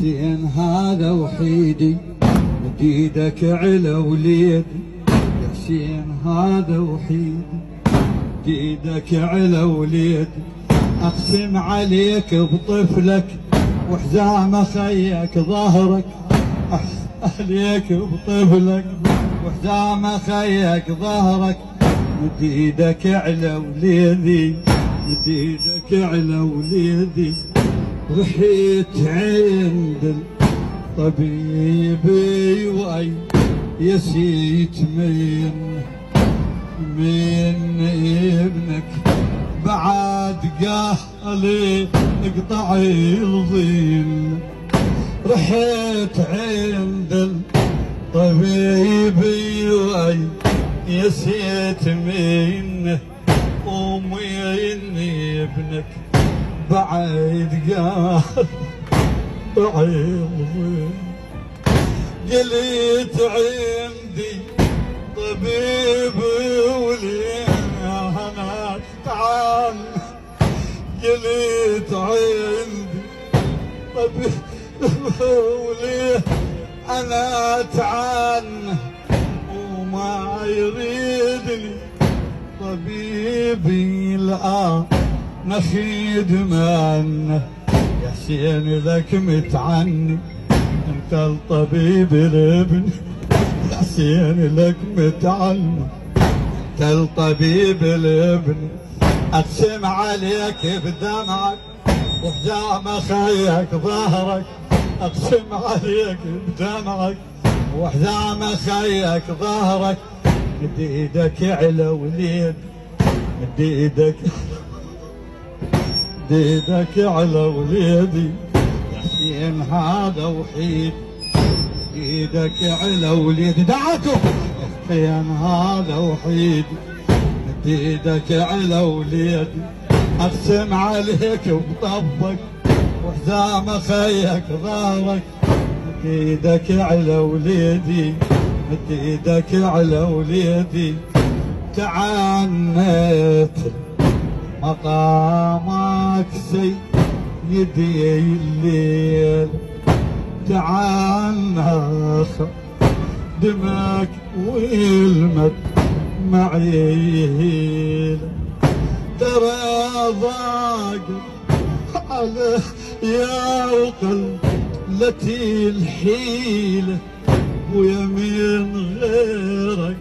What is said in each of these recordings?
حسين هذا وحيدي مد ايدك على وليدي، يا حسين هذا وحيدي مد ايدك على وليدي، اقسم عليك بطفلك وحزام خيك ظهرك، عليك بطفلك وحزام خيك ظهرك، مد ايدك على وليدي مد ايدك على وليدي. رحت عند الطبيب وأي يسيت من ابنك، بعد قال اقطعي الظل. رحت عند الطبيب وأي يسيت منه ومن ابنك، بعد قال قلت عندي طبيب ولي انا تعال، قلت عندي طبيب ولي انا تعال، وما يريدني طبيبي الآن نخيد منه. يا حسين لك متعني انت الطبيب الابن، يا حسين لك متعني انت الطبيب الابن، اقسم عليك بدمعك وحزام خيك ظهرك، اقسم عليك بدمعك وحزام خيك ظهرك، مد ايدك على وليد مد ايدك ايدك على وليدي، يا حسين هذا وحيد ايدك على وليدي. دعته يا حسين هذا وحيد مد ايدك على وليدي، اقسم عليك بطبك وحزام خيك ظهرك، مد ايدك على وليدي مد ايدك على وليدي. تعنت مقامك سيدي الليل، تعال دمك والمد معي، ترى ضاق على يا قلتي الحيلة، ويمين غيرك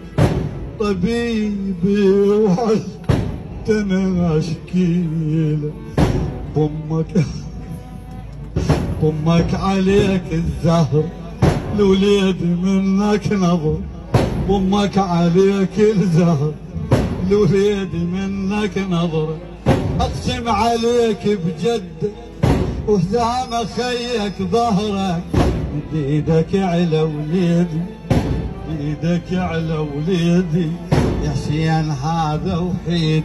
طبيبي وحدنا اشكيله. بامك عليك الزهر الوليد منك نظر، بامك عليك الزهر الوليد منك نظر، اقسم عليك بجد وحزام خيك ظهرك، مد ايدك على وليدي ايدك على وليدي، يا حسين هذا وحيد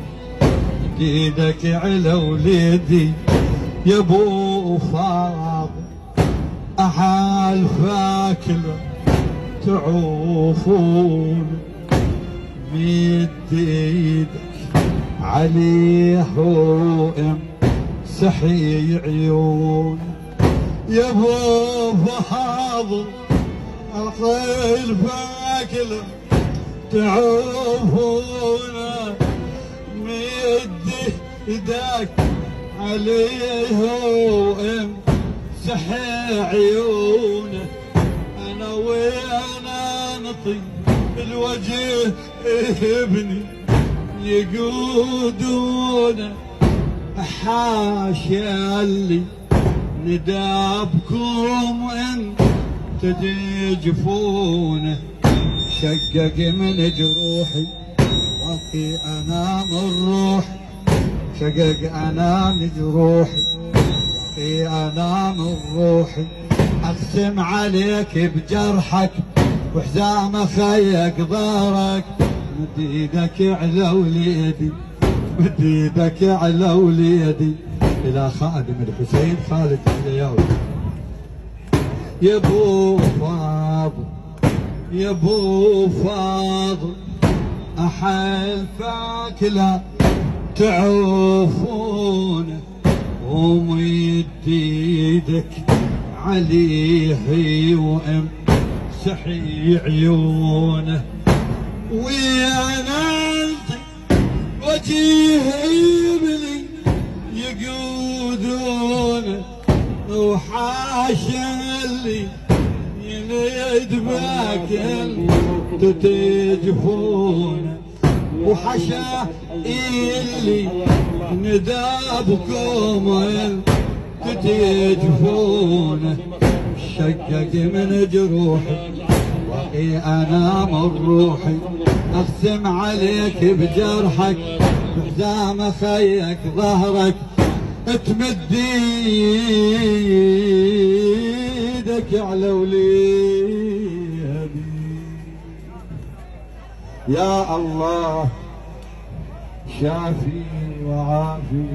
مد ايدك على وليدي. يا ابو فاضل احال فاكله تعوفون، مد ايدك عليه وامسحي عيون، يا ابو فاضل احال فاكله تعوفون، مد ايدك عليه وامسح عيونه، انا وانا نطي الوجه ابني يقودونه، حاشا اللي ندابكم انت تجفونه، شقق من جروحي وفي انام الروح، شقق انام جروحي في انام الروح، اقسم عليك بجرحك وحزام خيك ظهرك، مد ايدك على وليدي مد ايدك على وليدي. الى خادم الحسين خالد الزياوي. يا ابو فاضل يا ابو فاضل احل فاكله تعوفونه، ومد ايدك عليه وامسحي عيونه، وانا وجيه ابني يقودونه، وحاشا اللي ينيد باكل تتجفونه، وحشا اللي ندابكم تتجفونه. شقق من جروحي وقي انا من روحي، اقسم عليك بجرحك بحزام خيك ظهرك، تمد ايدك على وليدي. يا الله شافي وعافي